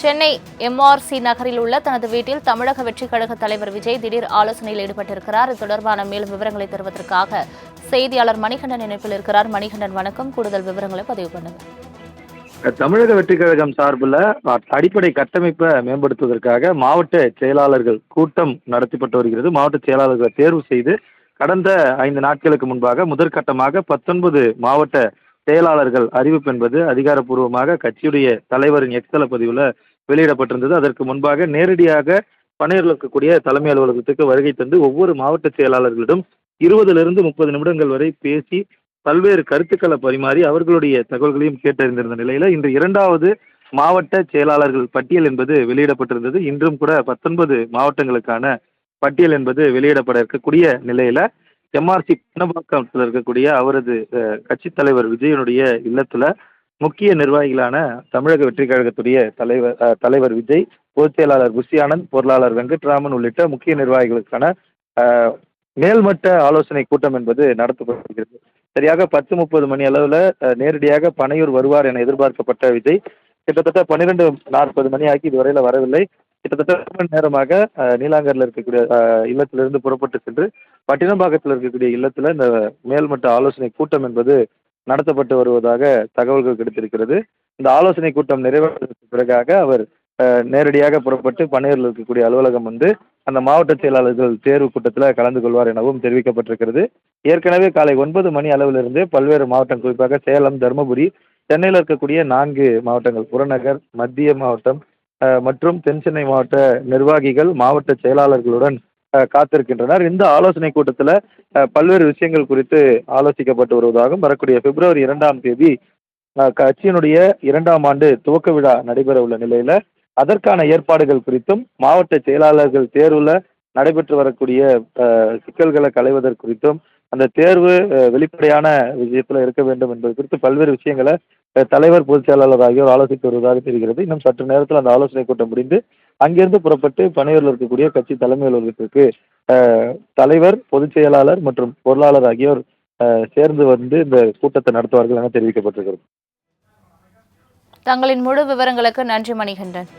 Chennai MRC நகரில் உள்ள தனது வீட்டில் தமிழக வெற்றிக் கழக தலைவர் விஜய் திடீர் ஆலோசனையில் ஈடுபட்டிருக்கிறார். இது தொடர்பான மேலும் விவரங்களை தருவதற்காக செய்தியாளர் மணிகண்டன் இணைப்பில் இருக்கிறார். மணிகண்டன், வணக்கம். கூடுதல் விவரங்களை பதிவு பண்ணுங்க. தமிழக வெற்றிக் கழகம் சார்பில் அடிப்படை கட்டமைப்பை மேம்படுத்துவதற்காக மாவட்ட செயலாளர்கள் கூட்டம் நடத்தப்பட்டு வருகிறது. மாவட்ட செயலாளர்களை தேர்வு செய்து கடந்த 5 நாட்களுக்கு முன்பாக முதற்கட்டமாக 19 மாவட்ட செயலாளர்கள் அறிவிப்பு என்பது அதிகாரப்பூர்வமாக கட்சியுடைய தலைவரின் எக்ஸ்தல பதிவில் வெளியிடப்பட்டிருந்தது. அதற்கு முன்பாக நேரடியாக பணியில் இருக்கக்கூடிய தலைமை அலுவலகத்துக்கு வருகை தந்து ஒவ்வொரு மாவட்ட செயலாளர்களிடம் 20லிருந்து 30 நிமிடங்கள் வரை பேசி பல்வேறு கருத்துக்களை பரிமாறி அவர்களுடைய தகவல்களையும் கேட்டறிந்திருந்த நிலையில இன்று 2வது மாவட்ட செயலாளர்கள் பட்டியல் என்பது வெளியிடப்பட்டிருந்தது. இன்றும் கூட 19 மாவட்டங்களுக்கான பட்டியல் என்பது வெளியிடப்பட இருக்கக்கூடிய நிலையில எம்ஆர்சி பணப்பாக்கத்தில் இருக்கக்கூடிய அவரது கட்சி தலைவர் விஜயனுடைய இல்லத்துல முக்கிய நிர்வாகிகளான தமிழக வெற்றிக் கழகத்துடைய தலைவர் விஜய், பொதுச் செயலாளர் புஷி ஆனந்த், பொருளாளர் வெங்கட்ராமன் உள்ளிட்ட முக்கிய நிர்வாகிகளுக்கான மேல்மட்ட ஆலோசனை கூட்டம் என்பது நடத்தப்பட்டிருக்கிறது. சரியாக 10:30 மணி அளவில் நேரடியாக பனையூர் வருவார் என எதிர்பார்க்கப்பட்ட விஜய் கிட்டத்தட்ட 12:40 மணி ஆகி இதுவரையில் வரவில்லை. கிட்டத்தட்ட 1 மணி நேரமாக நீலாங்கரில் இருக்கக்கூடிய இல்லத்திலிருந்து புறப்பட்டு சென்று பட்டினப்பாக்கத்தில் இருக்கக்கூடிய இல்லத்தில் இந்த மேல்மட்ட ஆலோசனை கூட்டம் என்பது நடத்தப்பட்டு வருவதாக தகவல்கள் கிடைத்திருக்கிறது. இந்த ஆலோசனை கூட்டம் நிறைவேறதற்கு பிறகாக அவர் நேரடியாக புறப்பட்டு பனையூரில் இருக்கக்கூடிய அலுவலகம் வந்து அந்த மாவட்ட செயலாளர்கள் தேர்வு கூட்டத்தில் கலந்து கொள்வார் எனவும் தெரிவிக்கப்பட்டிருக்கிறது. ஏற்கனவே காலை 9 மணி அளவிலிருந்து பல்வேறு மாவட்டம், குறிப்பாக சேலம், தருமபுரி, சென்னையில் இருக்கக்கூடிய 4 மாவட்டங்கள், புறநகர், மத்திய மாவட்டம் மற்றும் தென் சென்னை மாவட்ட நிர்வாகிகள் மாவட்ட செயலாளர்களுடன் காத்திருக்கின்றனர். இந்த ஆலோசனை கூட்டத்தில் பல்வேறு விஷயங்கள் குறித்து ஆலோசிக்கப்பட்டு வருவதாகவும் வரக்கூடிய பிப்ரவரி 2ஆம் தேதி கட்சியினுடைய 2ஆம் ஆண்டு துவக்க விழா நடைபெற உள்ள நிலையில அதற்கான ஏற்பாடுகள் குறித்தும் மாவட்ட செயலாளர்கள் தேர்வுல நடைபெற்று வரக்கூடிய சிக்கல்களை களைவதற்கு குறித்தும் அந்த தேர்வு வெளிப்படையான விஷயத்துல இருக்க வேண்டும் என்பது குறித்து பல்வேறு விஷயங்களை தலைவர், பொதுச் செயலாளர் ஆகியோர் ஆலோசித்து வருவதாக தெரிகிறது. இன்னும் சற்று நேரத்தில் அந்த ஆலோசனை கூட்டம் முடிந்து அங்கிருந்து புறப்பட்டு பனையூரில் இருக்கக்கூடிய கட்சி தலைமை அலுவலகத்திற்கு தலைவர், பொதுச் செயலாளர் மற்றும் பொருளாளர் ஆகியோர் சேர்ந்து வந்து இந்த கூட்டத்தை நடத்துவார்கள் என தெரிவிக்கப்பட்டிருக்கிறது. தங்களின் முழு விவரங்களுக்கு நன்றி மணிகண்டன்.